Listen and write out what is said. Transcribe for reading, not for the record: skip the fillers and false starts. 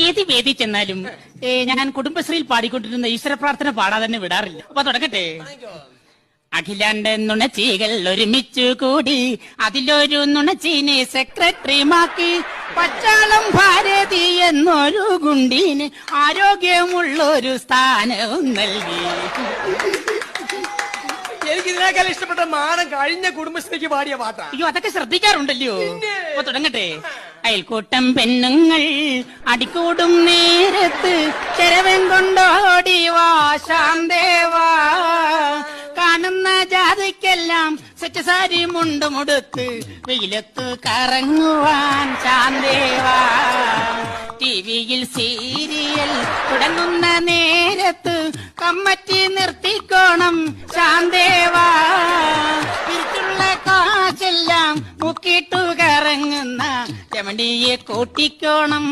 ഏത് വേദി ചെന്നാലും ഞാൻ കുടുംബശ്രീയിൽ പാടിക്കൊണ്ടിരുന്ന ഈശ്വര പ്രാർത്ഥന പാടാതെ തന്നെ വിടാറില്ല. അപ്പൊ തുടങ്ങട്ടെ. അഖിലാണ്ട് നുണച്ചികൾ ഒരുമിച്ചു കൂടി അതിലൊരു നുണച്ചീനെ സെക്രട്ടറിമാക്കി പച്ചാളം ഭാരതി എന്നൊരു ഗുണ്ടീന് ആരോഗ്യമുള്ളൊരു സ്ഥാനവും നൽകി. എനിക്ക് ഇതിനേക്കാൾ ഇഷ്ടപ്പെട്ട മാനം കഴിഞ്ഞ കുടുംബശ്രീക്ക് പാടിയ പാട്ടാ. അയ്യോ, അതൊക്കെ ശ്രദ്ധിക്കാറുണ്ടല്ലോ. അപ്പൊ തുടങ്ങട്ടെ. അയൽക്കൂട്ടം പെണ്ണുങ്ങൾ അടിക്കൂടും നേരത്ത് ചെരവൻ കൊണ്ടോടി വാ ശാന്തേവാ, കാണുന്ന ജാതിക്കെല്ലാം സെറ്റസാരി മുണ്ടുമുടുത്ത് വെയിലത്ത് കറങ്ങുവാൻ ശാന്തേവാ. ടിവിയിൽ സീരിയൽ തുടങ്ങുന്ന നേരത്ത് കമ്മറ്റി നിർത്തിക്കോണം ശാന്തേവാ. പിരിച്ചുള്ള കാശെല്ലാം മുക്കിട്ടു കറങ്ങുന്ന ചെമണ്ടിയെ കൂട്ടിക്കോണം.